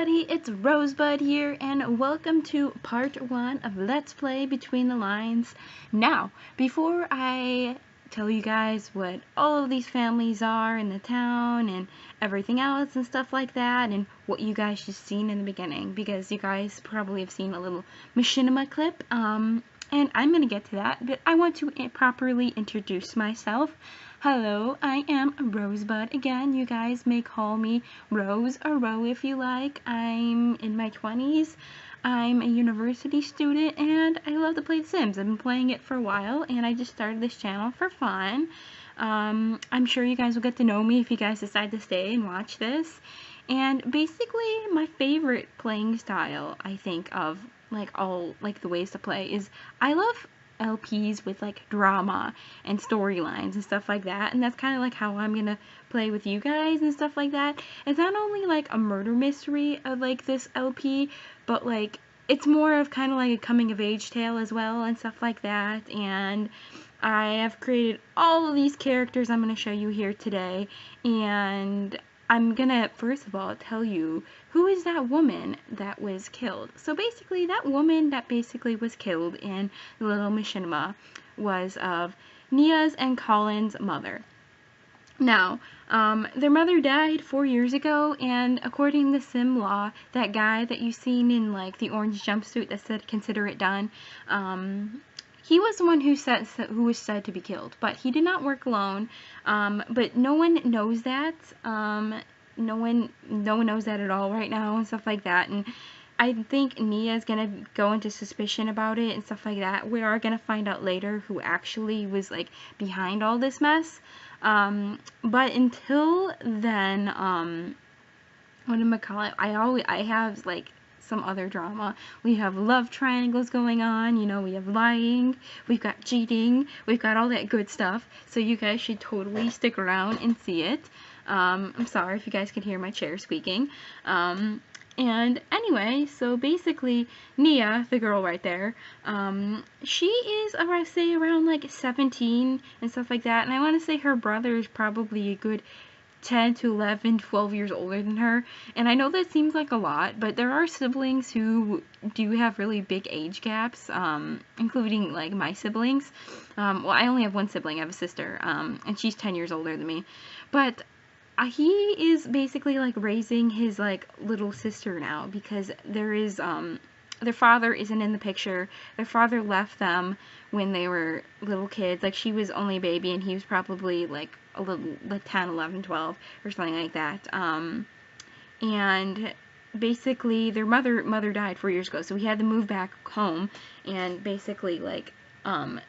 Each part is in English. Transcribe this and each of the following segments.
everybody, it's Rosebud here, and welcome to part 1 of Let's Play Between the Lines. Now, before I tell you guys what all of these families are in the town and everything else and stuff like that, and what you guys just seen in the beginning, because you guys probably have seen a little machinima clip, and I'm gonna get to that, but I want to properly introduce myself. Hello, I am Rosebud again. You guys may call me Rose or Ro if you like. I'm in my 20s. I'm a university student and I love to play The Sims. I've been playing it for a while and I just started this channel for fun. I'm sure you guys will get to know me if you guys decide to stay and watch this. And basically my favorite playing style, I think, of the ways to play is I love LPs with like drama and storylines and stuff like that, and that's kind of like how I'm gonna play with you guys and stuff like that. It's not only like a murder mystery of like this LP, but like it's more of kind of like a coming of age tale as well and stuff like that. And I have created all of these characters I'm gonna show you here today, and I'm gonna first of all tell you who is that woman that was killed. So basically that woman that basically was killed in the little machinima was of Nia's and Colin's mother. Now, their mother died 4 years ago, and according to Sim law, that guy that you've seen in like the orange jumpsuit that said consider it done, he was the one who was said to be killed, but he did not work alone. But no one knows that. No one knows that at all right now and stuff like that. And I think Nia is gonna go into suspicion about it and stuff like that. We are gonna find out later who actually was like behind all this mess. But until then, what am I call it? I have like some other drama. We have love triangles going on, you know, we have lying, we've got cheating, we've got all that good stuff, so you guys should totally stick around and see it. I'm sorry if you guys can hear my chair squeaking. And anyway, so basically, Nia, the girl right there, she is, I want to say, around like 17 and stuff like that, and I want to say her brother is probably a good 10 to 11, 12 years older than her. And I know that seems like a lot, but there are siblings who do have really big age gaps, including like my siblings. Well, I only have one sibling. I have a sister, and she's 10 years older than me. But he is basically like raising his like little sister now, because there is their father isn't in the picture. Their father left them when they were little kids. Like, she was only a baby and he was probably like a little, like 10, 11, 12 or something like that. And basically their mother died 4 years ago, so he had to move back home and basically like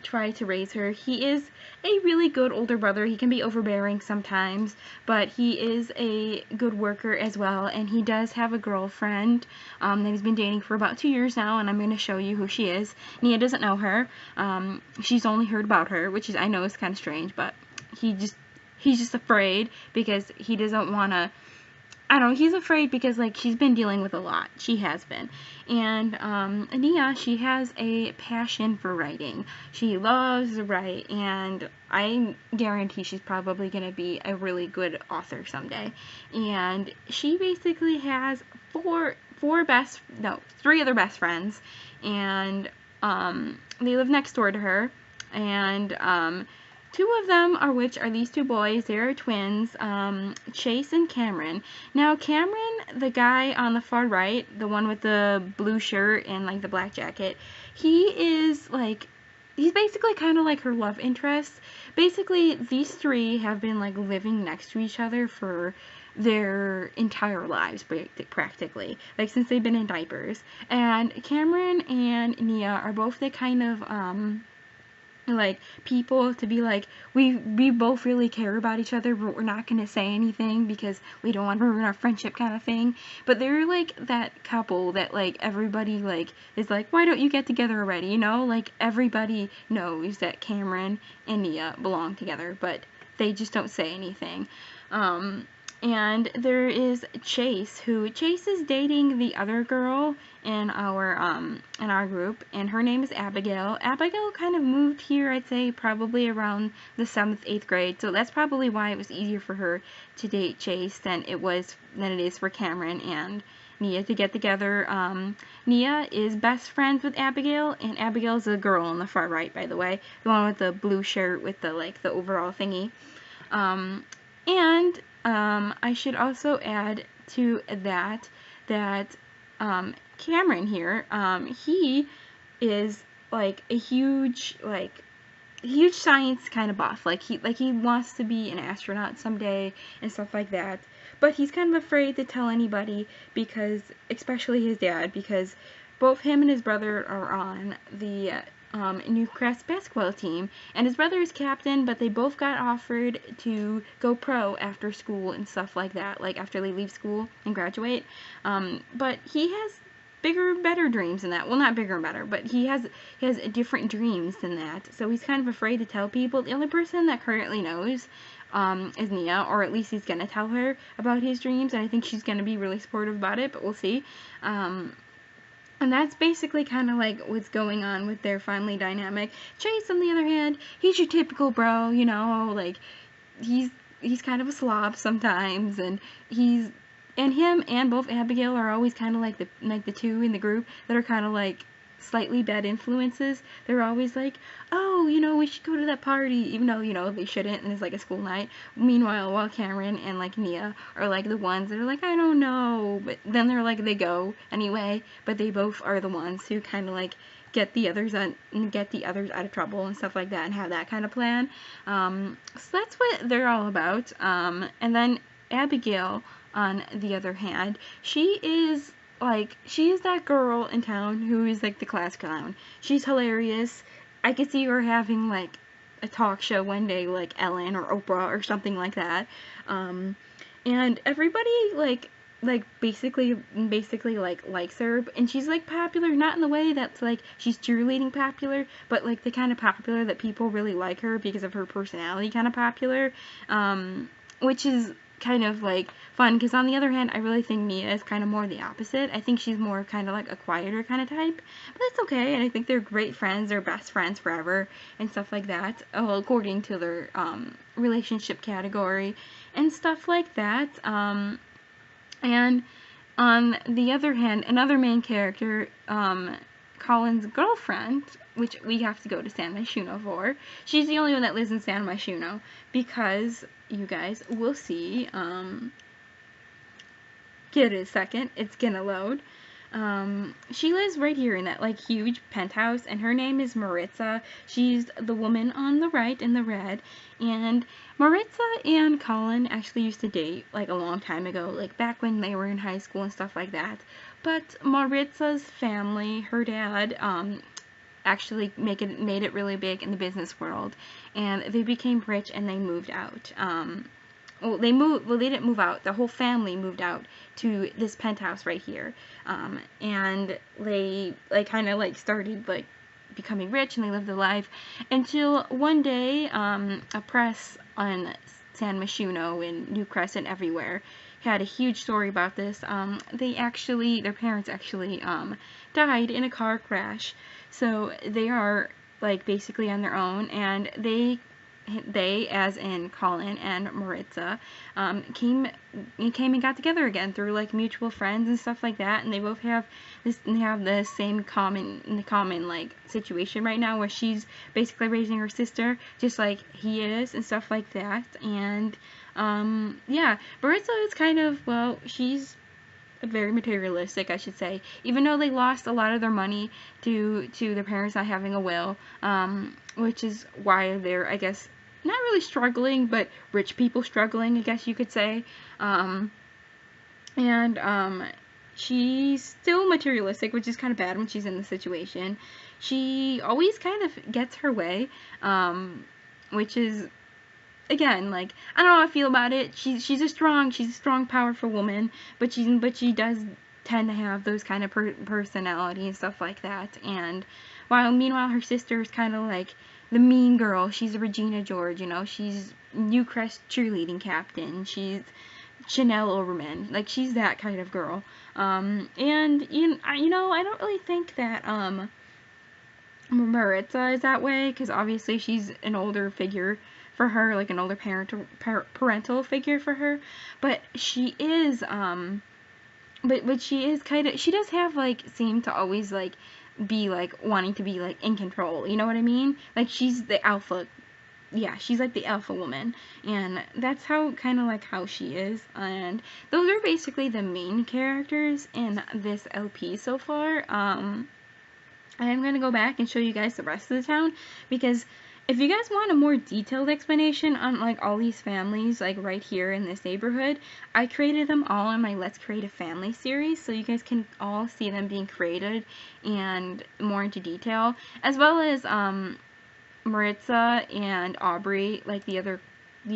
try to raise her. He is a really good older brother. He can be overbearing sometimes, but he is a good worker as well, and he does have a girlfriend that he's been dating for about 2 years now, and I'm going to show you who she is. Nia doesn't know her. She's only heard about her, which is, I know, is kind of strange, but he's just afraid because he doesn't want to, I don't know, he's afraid because, like, she's been dealing with a lot. She has been. And, Nia, she has a passion for writing. She loves to write, and I guarantee she's probably going to be a really good author someday. And she basically has three other best friends, and, they live next door to her, and, two of them are these two boys. They are twins, Chase and Cameron. Now, Cameron, the guy on the far right, the one with the blue shirt and, like, the black jacket, he's basically kind of like her love interest. Basically, these three have been, like, living next to each other for their entire lives, practically. Like, since they've been in diapers. And Cameron and Nia are both the kind of, like, people to be like, we both really care about each other, but we're not gonna say anything because we don't want to ruin our friendship, kind of thing. But they're like that couple that, like, everybody, like, is like, why don't you get together already, you know? Like, everybody knows that Cameron and Nia belong together, but they just don't say anything. And there is Chase is dating the other girl in our group, and her name is Abigail. Abigail kind of moved here, I'd say, probably around the 7th, 8th grade, so that's probably why it was easier for her to date Chase than it is for Cameron and Nia to get together. Nia is best friends with Abigail, and Abigail's a girl on the far right, by the way, the one with the blue shirt with the like the overall thingy. And I should also add to that Cameron here, he is like a huge science kind of buff. Like he wants to be an astronaut someday and stuff like that. But he's kind of afraid to tell anybody, because, especially his dad, because both him and his brother are on the Newcrest basketball team, and his brother is captain, but they both got offered to go pro after school and stuff like that, like after they leave school and graduate. But he has bigger, better dreams than that. Well, not bigger and better, but he has different dreams than that. So he's kind of afraid to tell people. The only person that currently knows is Nia, or at least he's gonna tell her about his dreams, and I think she's gonna be really supportive about it, but we'll see. And that's basically kind of like what's going on with their family dynamic. Chase, on the other hand, he's your typical bro, you know, like he's kind of a slob sometimes, and him and both Abigail are always kind of like the two in the group that are kind of like slightly bad influences. They're always like, oh, you know, we should go to that party, even though, you know, they shouldn't, and it's like a school night. Meanwhile, while Cameron and like Nia are like the ones that are like, I don't know, but then they're like, they go anyway. But they both are the ones who kind of like get the others out of trouble and stuff like that, and have that kind of plan. So that's what they're all about. And then Abigail, on the other hand, she is that girl in town who is like the class clown. She's hilarious. I could see her having like a talk show one day, like Ellen or Oprah or something like that. And everybody basically like likes her, and she's like popular, not in the way that's like she's cheerleading popular, but like the kind of popular that people really like her because of her personality kind of popular, which is kind of like fun, because on the other hand, I really think Nia is kind of more the opposite. I think she's more kind of like a quieter kind of type, but it's okay, and I think they're great friends. They're best friends forever and stuff like that, according to their relationship category and stuff like that. And on the other hand, another main character, Colin's girlfriend, which we have to go to San Myshuno for. She's the only one that lives in San Myshuno, because you guys will see, give it a second, it's gonna load. She lives right here in that like huge penthouse, and her name is Maritza. She's the woman on the right in the red, and Maritza and Colin actually used to date like a long time ago, like back when they were in high school and stuff like that. But Maritza's family, her dad, actually made it really big in the business world, and they became rich, and they moved out. They didn't move out. The whole family moved out to this penthouse right here, and they kind of like started like becoming rich, and they lived their life until one day, a press on San Myshuno and Newcrest and everywhere had a huge story about this. Their parents actually died in a car crash, so they are like basically on their own, and they, as in Colin and Maritza, came and got together again through like mutual friends and stuff like that, and they both have the same common like situation right now, where she's basically raising her sister just like he is and stuff like that. And yeah, Maritza is kind of, well, she's very materialistic, I should say, even though they lost a lot of their money to their parents not having a will, which is why they're, I guess, not really struggling, but rich people struggling, I guess you could say. She's still materialistic, which is kind of bad when she's in the situation. She always kind of gets her way, which is, again, like, I don't know how I feel about it. She's a strong, powerful woman, but she does tend to have those kind of personality and stuff like that. And meanwhile, her sister is kind of like the mean girl. She's a Regina George, you know. She's Newcrest cheerleading captain. She's Chanel Overman. Like, she's that kind of girl. And I don't really think that Maritza is that way, because obviously she's an older figure for her, like an older parental figure for her, but she is but she is kind of, she does have, like, seem to always, like, be, like, wanting to be, like, in control, you know what I mean? Like, she's the alpha, yeah, she's, like, the alpha woman, and that's how, kind of, like, how she is, and those are basically the main characters in this LP so far. I'm gonna go back and show you guys the rest of the town, because if you guys want a more detailed explanation on, like, all these families, like, right here in this neighborhood, I created them all in my Let's Create a Family series, so you guys can all see them being created and more into detail, as well as, Maritza and Aubree, like, the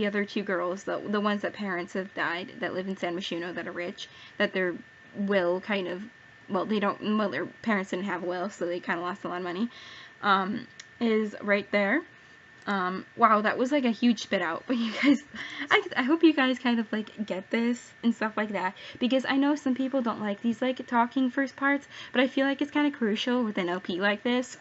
other two girls, the ones that parents have died, that live in San Myshuno, that are rich, that their will kind of, well, their parents didn't have a will, so they kind of lost a lot of money, is right there. Wow, that was, like, a huge spit out, but you guys, I hope you guys kind of, like, get this and stuff like that, because I know some people don't like these, like, talking first parts, but I feel like it's kind of crucial with an LP like this.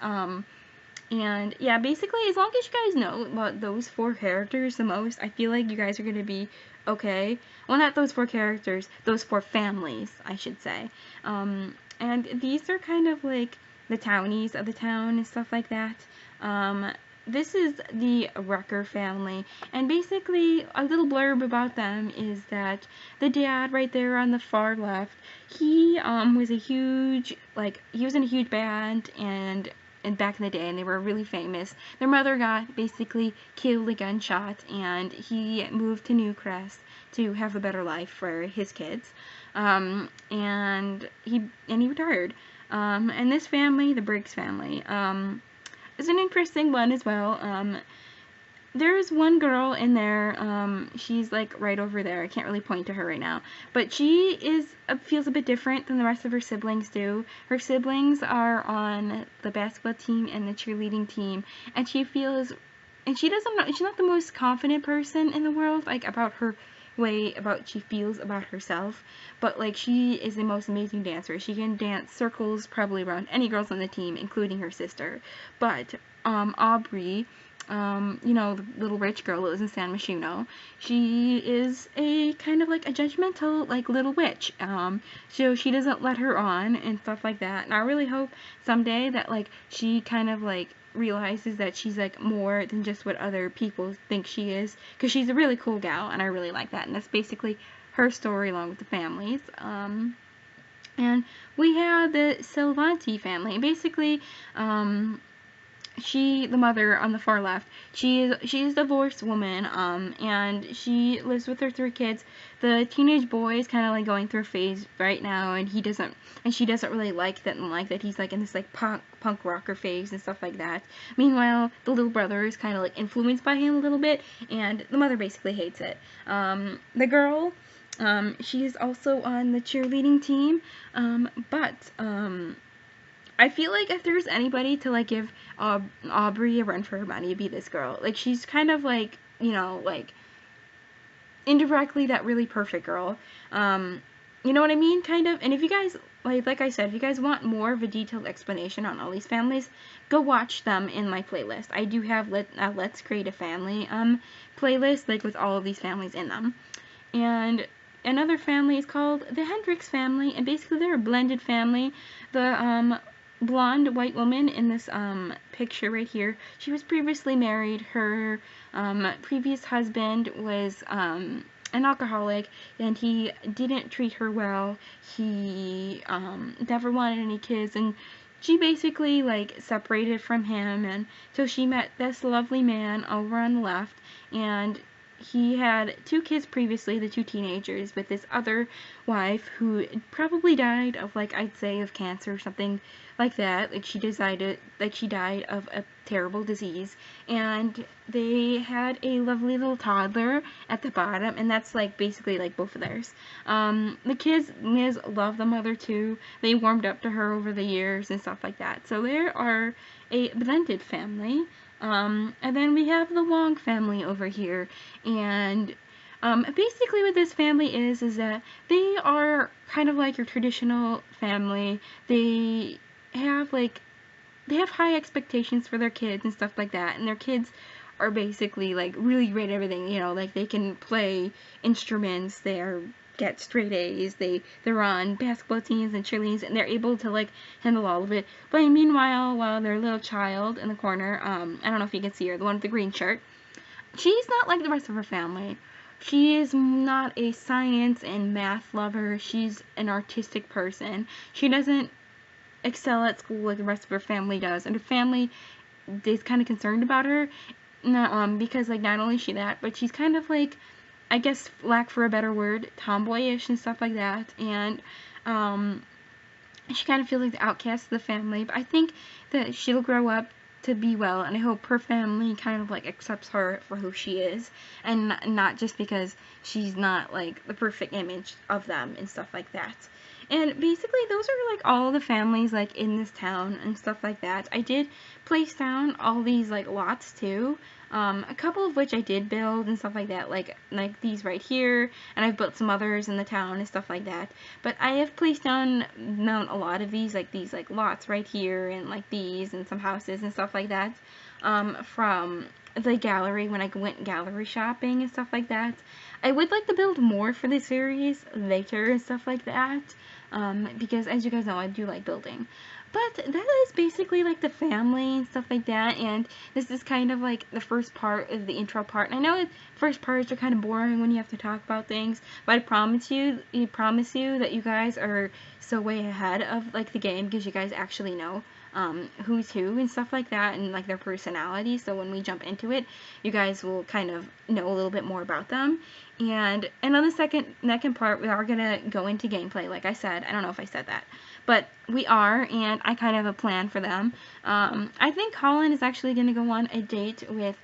And yeah, basically, as long as you guys know about those 4 characters the most, I feel like you guys are gonna be okay. Well, not those 4 characters, those 4 families, I should say. And these are kind of like the townies of the town and stuff like that. This is the Rucker family, and basically a little blurb about them is that the dad right there on the far left, he was a huge, like, he was in a huge band and back in the day, and they were really famous. Their mother got basically killed a gunshot, and he moved to Newcrest to have a better life for his kids. And he retired. And this family, the Briggs family, is an interesting one as well. There's one girl in there, she's, like, right over there. I can't really point to her right now. But she feels a bit different than the rest of her siblings do. Her siblings are on the basketball team and the cheerleading team, and she feels, and she's not the most confident person in the world, like, about her way about she feels about herself, but, like, she is the most amazing dancer. She can dance circles probably around any girls on the team, including her sister. But Aubree, you know, the little rich girl that lives in San Myshuno, she is a kind of like a judgmental, like, little witch. So she doesn't let her on and stuff like that. And I really hope someday that, like, she kind of, like, realizes that she's, like, more than just what other people think she is, because she's a really cool gal, and I really like that. And that's basically her story along with the families. And we have the Salvanti family. Basically, the mother on the far left, she's a divorced woman, and she lives with her 3 kids. The teenage boy is kind of, like, going through a phase right now, and she doesn't really like that he's, like, in this, like, punk rocker phase and stuff like that. Meanwhile, the little brother is kind of, like, influenced by him a little bit, and the mother basically hates it. The girl, she's also on the cheerleading team, but I feel like if there's anybody to, like, give Aubree a run for her money, it'd be this girl. Like, she's kind of, like, you know, like, indirectly that really perfect girl. You know what I mean, kind of? And if you guys, like I said, if you guys want more of a detailed explanation on all these families, go watch them in my playlist. I do have Let's Create a Family playlist, like, with all of these families in them. And another family is called the Hendricks family, and basically they're a blended family. The blonde white woman in this picture right here, she was previously married. Her previous husband was an alcoholic, and he didn't treat her well. He never wanted any kids, and she basically, like, separated from him, and so she met this lovely man over on the left, and he had 2 kids previously, the 2 teenagers, with this other wife who probably died of, like, I'd say of cancer or something like that. Like, she died of a terrible disease, and they had a lovely little toddler at the bottom, and that's, like, basically, like, both of theirs. The kids love the mother too. They warmed up to her over the years and stuff like that. So they are a blended family. And then we have the Wong family over here, and basically what this family is that they are kind of like your traditional family. They have high expectations for their kids and stuff like that, and their kids are basically, like, really great at everything, you know, like, they can play instruments, they're get straight A's. They're on basketball teams and cheerleadings, and they're able to like handle all of it. But meanwhile, while their little child in the corner, I don't know if you can see her, the one with the green shirt, she's not like the rest of her family. She is not a science and math lover. She's an artistic person. She doesn't excel at school like the rest of her family does, and her family is kind of concerned about her. Because like not only is she that, but she's kind of like, I guess, lack for a better word, tomboyish and stuff like that, and she kind of feels like the outcast of the family. But I think that she'll grow up to be well, and I hope her family kind of like accepts her for who she is, and not just because she's not like the perfect image of them and stuff like that. And basically those are like all the families like in this town and stuff like that. I did place down all these like lots too, a couple of which I did build and stuff like that, like these right here, and I've built some others in the town and stuff like that. But I have placed down a lot of these like lots right here, and like these, and some houses and stuff like that, from the gallery when I went gallery shopping and stuff like that. I would like to build more for the series later and stuff like that, because as you guys know, I do like building. But that is basically like the family and stuff like that, and this is kind of like the first part of the intro part. And I know first parts are kind of boring when you have to talk about things, but I promise you that you guys are so way ahead of like the game, because you guys actually know who's who and stuff like that, and like their personality. So when we jump into it, you guys will kind of know a little bit more about them. And on the second part, we are gonna go into gameplay. Like I said, I don't know if I said that, but we are, and I kind of have a plan for them. I think Colin is actually gonna go on a date with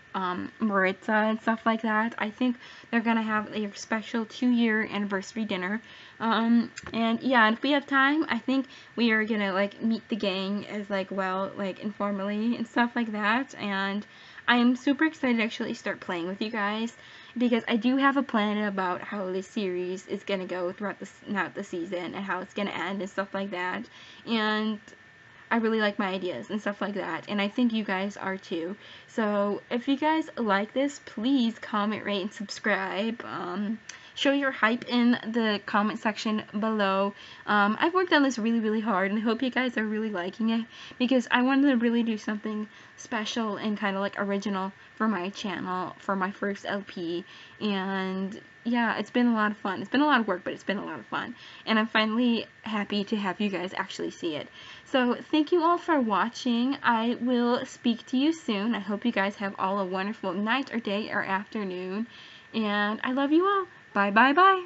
Maritza and stuff like that. I think they're gonna have a special 2-year anniversary dinner. And yeah, and if we have time, I think we are gonna like meet the gang as like, well, like informally and stuff like that. And I am super excited to actually start playing with you guys, because I do have a plan about how this series is gonna go throughout the season, and how it's gonna end and stuff like that. And I really like my ideas and stuff like that, and I think you guys are too. So if you guys like this, please comment, rate, and subscribe. Show your hype in the comment section below. I've worked on this really hard, and I hope you guys are really liking it, because I wanted to really do something special and kind of like original for my channel for my first LP. And yeah, it's been a lot of fun. It's been a lot of work, but it's been a lot of fun, and I'm finally happy to have you guys actually see it. So thank you all for watching. I will speak to you soon. I hope you guys have all a wonderful night or day or afternoon, and I love you all. Bye bye bye.